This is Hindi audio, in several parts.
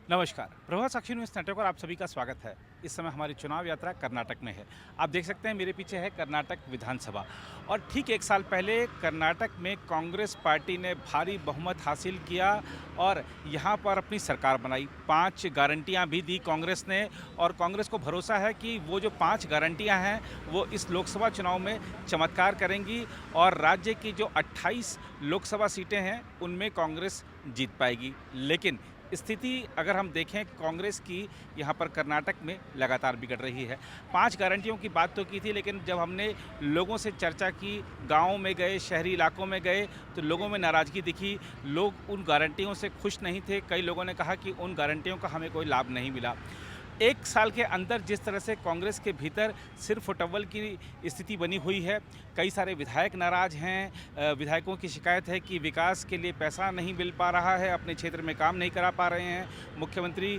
नमस्कार। प्रभात साक्षी न्यूज़ नेटवर्क पर आप सभी का स्वागत है। इस समय हमारी चुनाव यात्रा कर्नाटक में है। आप देख सकते हैं मेरे पीछे है कर्नाटक विधानसभा और ठीक 1 साल पहले कर्नाटक में कांग्रेस पार्टी ने भारी बहुमत हासिल किया और यहाँ पर अपनी सरकार बनाई। 5 गारंटियाँ भी दी कांग्रेस ने और कांग्रेस को भरोसा है कि वो जो 5 गारंटियाँ हैं वो इस लोकसभा चुनाव में चमत्कार करेंगी और राज्य की जो 28 लोकसभा सीटें हैं उनमें कांग्रेस जीत पाएगी। लेकिन स्थिति अगर हम देखें कांग्रेस की यहाँ पर कर्नाटक में लगातार बिगड़ रही है। 5 गारंटियों की बात तो की थी, लेकिन जब हमने लोगों से चर्चा की, गाँव में गए, शहरी इलाकों में गए, तो लोगों में नाराज़गी दिखी। लोग उन गारंटियों से खुश नहीं थे। कई लोगों ने कहा कि उन गारंटियों का हमें कोई लाभ नहीं मिला। 1 साल के अंदर जिस तरह से कांग्रेस के भीतर सिर फुटअव्वल की स्थिति बनी हुई है, कई सारे विधायक नाराज़ हैं। विधायकों की शिकायत है कि विकास के लिए पैसा नहीं मिल पा रहा है, अपने क्षेत्र में काम नहीं करा पा रहे हैं। मुख्यमंत्री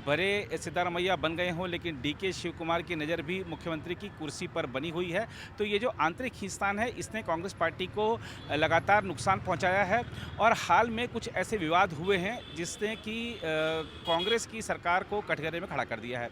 भले सिद्धारमैया बन गए हों, लेकिन डीके शिव कुमार की नज़र भी मुख्यमंत्री की कुर्सी पर बनी हुई है। तो ये जो आंतरिक खींचतान है, इसने कांग्रेस पार्टी को लगातार नुकसान पहुंचाया है और हाल में कुछ ऐसे विवाद हुए हैं जिसने कि कांग्रेस की सरकार को कटघरे में खड़ा कर दिया है।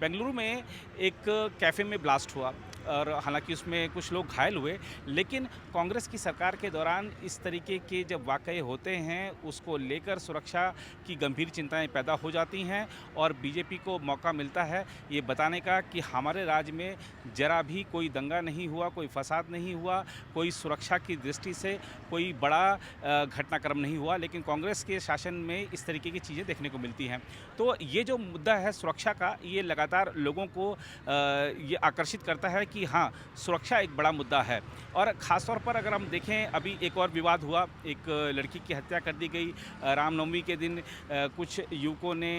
बेंगलुरु में एक कैफ़े में ब्लास्ट हुआ और हालांकि उसमें कुछ लोग घायल हुए, लेकिन कांग्रेस की सरकार के दौरान इस तरीके के जब वाक़ये होते हैं उसको लेकर सुरक्षा की गंभीर चिंताएं पैदा हो जाती हैं और बीजेपी को मौका मिलता है ये बताने का कि हमारे राज्य में ज़रा भी कोई दंगा नहीं हुआ, कोई फसाद नहीं हुआ, कोई सुरक्षा की दृष्टि से कोई बड़ा घटनाक्रम नहीं हुआ। लेकिन कांग्रेस के शासन में इस तरीके की चीज़ें देखने को मिलती हैं। तो ये जो मुद्दा है सुरक्षा का, ये लगातार लोगों को ये आकर्षित करता है कि हाँ, सुरक्षा एक बड़ा मुद्दा है। और ख़ास तौर पर अगर हम देखें, अभी एक और विवाद हुआ, एक लड़की की हत्या कर दी गई। रामनवमी के दिन कुछ युवकों ने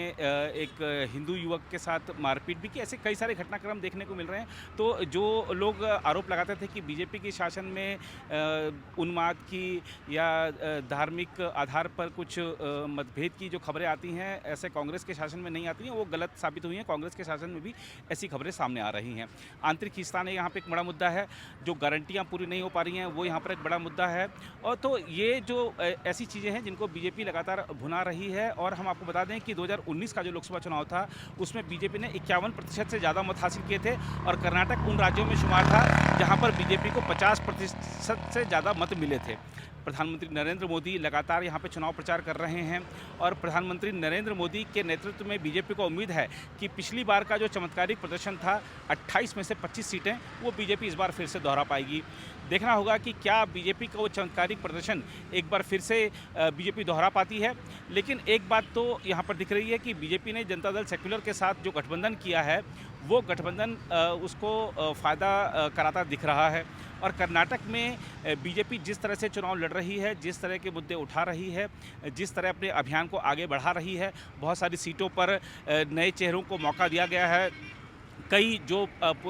एक हिंदू युवक के साथ मारपीट भी की। ऐसे कई सारे घटनाक्रम देखने को मिल रहे हैं। तो जो लोग आरोप लगाते थे कि बीजेपी के शासन में उन्माद की या धार्मिक आधार पर कुछ मतभेद की जो खबरें आती हैं, ऐसे कांग्रेस के शासन में नहीं आती हैं, वो गलत साबित हुई हैं। कांग्रेस के शासन में भी ऐसी खबरें सामने आ रही हैं। आंतरिक खींचतान यहाँ पे एक बड़ा मुद्दा है। जो गारंटियाँ पूरी नहीं हो पा रही हैं वो यहाँ पर एक बड़ा मुद्दा है। और तो ये जो ऐसी चीज़ें हैं जिनको बीजेपी लगातार भुना रही है। और हम आपको बता दें कि 2019 का जो लोकसभा चुनाव था उसमें बीजेपी ने 51% से ज़्यादा मत हासिल किए थे और कर्नाटक उन राज्यों में शुमार था जहाँ पर बीजेपी को 50% से ज़्यादा मत मिले थे। प्रधानमंत्री नरेंद्र मोदी लगातार यहाँ पे चुनाव प्रचार कर रहे हैं और प्रधानमंत्री नरेंद्र मोदी के नेतृत्व में बीजेपी को उम्मीद है कि पिछली बार का जो चमत्कारिक प्रदर्शन था, 28 में से 25 सीटें, वो बीजेपी इस बार फिर से दोहरा पाएगी। देखना होगा कि क्या बीजेपी का वो चमत्कारिक प्रदर्शन एक बार फिर से बीजेपी दोहरा पाती है। लेकिन एक बात तो यहाँ पर दिख रही है कि बीजेपी ने जनता दल सेक्युलर के साथ जो गठबंधन किया है, वो गठबंधन उसको फ़ायदा कराता दिख रहा है। और कर्नाटक में बीजेपी जिस तरह से चुनाव लड़ रही है, जिस तरह के मुद्दे उठा रही है, जिस तरह अपने अभियान को आगे बढ़ा रही है, बहुत सारी सीटों पर नए चेहरों को मौका दिया गया है। कई जो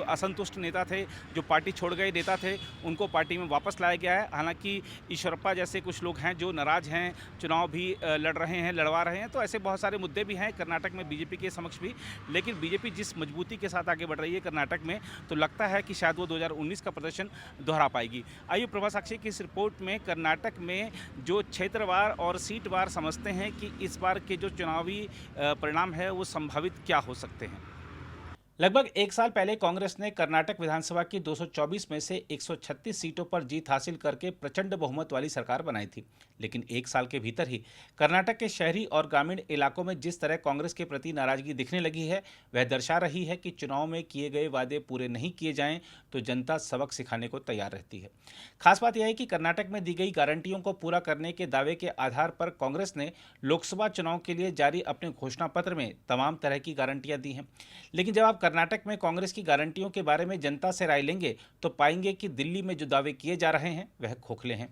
असंतुष्ट नेता थे, जो पार्टी छोड़ गए नेता थे, उनको पार्टी में वापस लाया गया है। हालांकि ईश्वरप्पा जैसे कुछ लोग हैं जो नाराज़ हैं, चुनाव भी लड़ रहे हैं, लड़वा रहे हैं। तो ऐसे बहुत सारे मुद्दे भी हैं कर्नाटक में बीजेपी के समक्ष भी। लेकिन बीजेपी जिस मजबूती के साथ आगे बढ़ रही है कर्नाटक में, तो लगता है कि शायद वो 2019 का प्रदर्शन दोहरा पाएगी। आइए प्रभा साक्षी की इस रिपोर्ट में कर्नाटक में जो क्षेत्रवार और सीटवार समझते हैं कि इस बार के जो चुनावी परिणाम है वो संभावित क्या हो सकते हैं। लगभग 1 साल पहले कांग्रेस ने कर्नाटक विधानसभा की 224 में से 136 सीटों पर जीत हासिल करके प्रचंड बहुमत वाली सरकार बनाई थी। लेकिन 1 साल के भीतर ही कर्नाटक के शहरी और ग्रामीण इलाकों में जिस तरह कांग्रेस के प्रति नाराजगी दिखने लगी है, वह दर्शा रही है कि चुनाव में किए गए वादे पूरे नहीं किए जाएं तो जनता सबक सिखाने को तैयार रहती है। खास बात यह है कि कर्नाटक में दी गई गारंटियों को पूरा करने के दावे के आधार पर कांग्रेस ने लोकसभा चुनाव के लिए जारी अपने घोषणा पत्र में तमाम तरह की गारंटियां दी हैं। लेकिन जब आप कर्नाटक में कांग्रेस की गारंटियों के बारे में जनता से राय लेंगे तो पाएंगे कि दिल्ली में जो दावे किए जा रहे हैं वह खोखले हैं।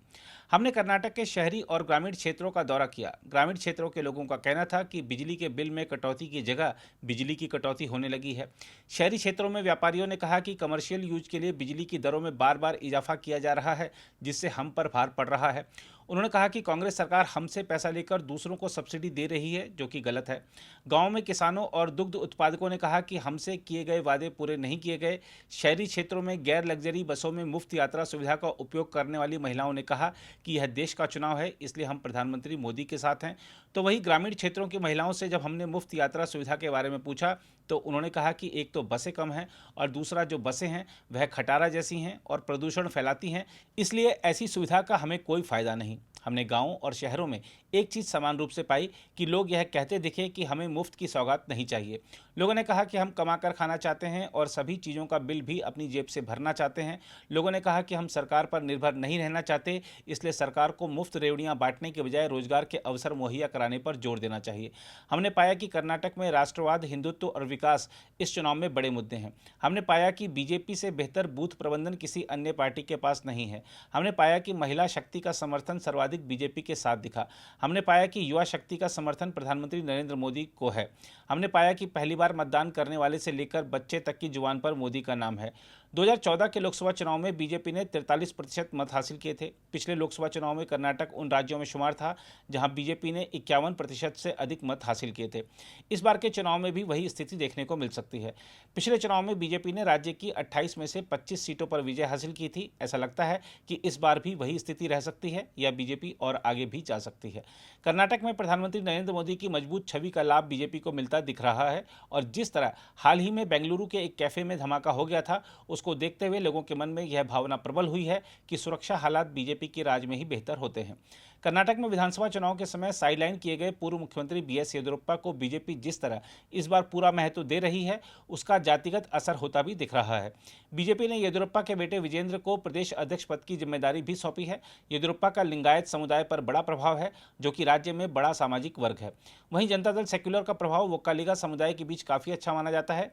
हमने कर्नाटक के शहरी और ग्रामीण क्षेत्रों का दौरा किया। ग्रामीण क्षेत्रों के लोगों का कहना था कि बिजली के बिल में कटौती की जगह बिजली की कटौती होने लगी है। शहरी क्षेत्रों में व्यापारियों ने कहा कि कमर्शियल यूज के लिए बिजली की दरों में बार बार इजाफा किया जा रहा है, जिससे हम पर भार पड़ रहा है। उन्होंने कहा कि कांग्रेस सरकार हमसे पैसा लेकर दूसरों को सब्सिडी दे रही है, जो कि गलत है। गांव में किसानों और दुग्ध उत्पादकों ने कहा कि हमसे किए गए वादे पूरे नहीं किए गए। शहरी क्षेत्रों में गैर लग्जरी बसों में मुफ्त यात्रा सुविधा का उपयोग करने वाली महिलाओं ने कहा कि यह देश का चुनाव है, इसलिए हम प्रधानमंत्री मोदी के साथ हैं। तो वहीं ग्रामीण क्षेत्रों की महिलाओं से जब हमने मुफ्त यात्रा सुविधा के बारे में पूछा तो उन्होंने कहा कि एक तो बसें कम हैं और दूसरा जो बसें हैं वह खटारा जैसी हैं और प्रदूषण फैलाती हैं, इसलिए ऐसी सुविधा का हमें कोई फ़ायदा नहीं। हमने गांवों और शहरों में एक चीज़ समान रूप से पाई कि लोग यह कहते दिखे कि हमें मुफ्त की सौगात नहीं चाहिए। लोगों ने कहा कि हम कमाकर खाना चाहते हैं और सभी चीज़ों का बिल भी अपनी जेब से भरना चाहते हैं। लोगों ने कहा कि हम सरकार पर निर्भर नहीं रहना चाहते, इसलिए सरकार को मुफ्त रेवड़ियाँ बांटने के बजाय रोजगार के अवसर मुहैया कराने पर जोर देना चाहिए। हमने पाया कि कर्नाटक में राष्ट्रवाद, हिंदुत्व और विकास इस चुनाव में बड़े मुद्दे हैं। हमने पाया कि बीजेपी से बेहतर बूथ प्रबंधन किसी अन्य पार्टी के पास नहीं है। हमने पाया कि महिला शक्ति का समर्थन सर्वाधिक बीजेपी के साथ दिखा। हमने पाया कि युवा शक्ति का समर्थन प्रधानमंत्री नरेंद्र मोदी को है। हमने पाया कि पहली बार मतदान करने वाले से लेकर बच्चे तक की जुबान पर मोदी का नाम है। 2014 के लोकसभा चुनाव में बीजेपी ने 43% मत हासिल किए थे। पिछले लोकसभा चुनाव में कर्नाटक उन राज्यों में शुमार था जहां बीजेपी ने 51% से अधिक मत हासिल किए थे। इस बार के चुनाव में भी वही स्थिति देखने को मिल सकती है। पिछले चुनाव में बीजेपी ने राज्य की 28 में से 25 सीटों पर विजय हासिल की थी। ऐसा लगता है कि इस बार भी वही स्थिति रह सकती है या बीजेपी और आगे भी जा सकती है। कर्नाटक में प्रधानमंत्री नरेंद्र मोदी की मजबूत छवि का लाभ बीजेपी को मिलता दिख रहा है और जिस तरह हाल ही में बेंगलुरु के एक कैफे में धमाका हो गया था, उसको देखते हुए लोगों के मन में यह भावना प्रबल हुई है कि सुरक्षा हालात बीजेपी के राज में ही बेहतर होते हैं। कर्नाटक में विधानसभा चुनाव के समय साइडलाइन किए गए पूर्व मुख्यमंत्री बीएस येदियुरप्पा को बीजेपी जिस तरह इस बार पूरा महत्व दे रही है, उसका जातिगत असर होता भी दिख रहा है। बीजेपी ने येदियुरप्पा के बेटे विजेंद्र को प्रदेश अध्यक्ष पद की जिम्मेदारी भी सौंपी है। येदियुरप्पा का लिंगायत समुदाय पर बड़ा प्रभाव है, जो कि राज्य में बड़ा सामाजिक वर्ग है। वहीं जनता दल सेक्युलर का प्रभाव वोक्कालिगा समुदाय के बीच काफ़ी अच्छा माना जाता है।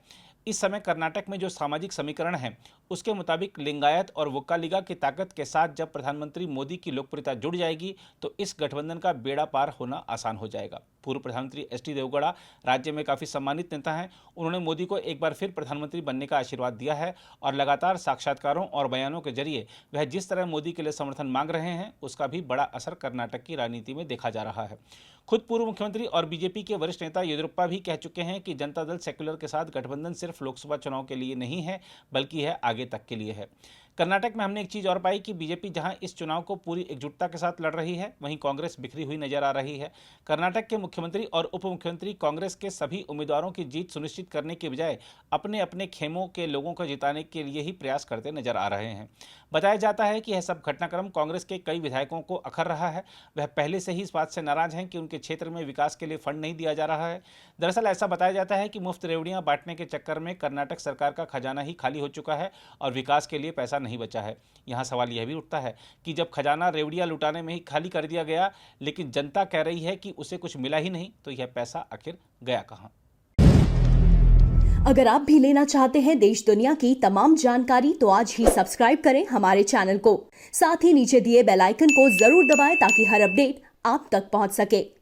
इस समय कर्नाटक में जो सामाजिक समीकरण है, उसके मुताबिक लिंगायत और वोक्कालिगा की ताकत के साथ जब प्रधानमंत्री मोदी की लोकप्रियता जुड़ जाएगी तो इस गठबंधन का बेड़ा पार होना आसान हो जाएगा। पूर्व प्रधानमंत्री एसटी देवगौड़ा राज्य में काफ़ी सम्मानित नेता हैं। उन्होंने मोदी को एक बार फिर प्रधानमंत्री बनने का आशीर्वाद दिया है और लगातार साक्षात्कारों और बयानों के जरिए वह जिस तरह मोदी के लिए समर्थन मांग रहे हैं, उसका भी बड़ा असर कर्नाटक की राजनीति में देखा जा रहा है। खुद पूर्व मुख्यमंत्री और बीजेपी के वरिष्ठ नेता येदियुरप्पा भी कह चुके हैं कि जनता दल सेक्युलर के साथ गठबंधन सिर्फ लोकसभा चुनाव के लिए नहीं है, बल्कि यह आगे तक के लिए है। कर्नाटक में हमने एक चीज़ और पाई कि बीजेपी जहां इस चुनाव को पूरी एकजुटता के साथ लड़ रही है, वहीं कांग्रेस बिखरी हुई नजर आ रही है। कर्नाटक के मुख्यमंत्री और उप मुख्यमंत्री कांग्रेस के सभी उम्मीदवारों की जीत सुनिश्चित करने के बजाय अपने अपने खेमों के लोगों को जिताने के लिए ही प्रयास करते नजर आ रहे हैं। बताया जाता है कि यह सब घटनाक्रम कांग्रेस के कई विधायकों को अखर रहा है। वह पहले से ही इस बात से नाराज हैं कि उनके क्षेत्र में विकास के लिए फंड नहीं दिया जा रहा है। दरअसल ऐसा बताया जाता है कि मुफ्त रेवड़ियां बांटने के चक्कर में कर्नाटक सरकार का खजाना ही खाली हो चुका है और विकास के लिए पैसा नहीं बचा है। यहाँ सवाल यह भी उठता है कि जब खजाना रेवड़ियां लुटाने में ही खाली कर दिया गया, लेकिन जनता कह रही है कि उसे कुछ मिला ही नहीं, तो यह पैसा आखिर गया कहाँ? अगर आप भी लेना चाहते हैं देश दुनिया की तमाम जानकारी तो आज ही सब्सक्राइब करें हमारे चैनल को। साथ ही नीचे दिए बेल आइकन को जरूर दबाएं ताकि हर अपडेट आप तक पहुंच सके।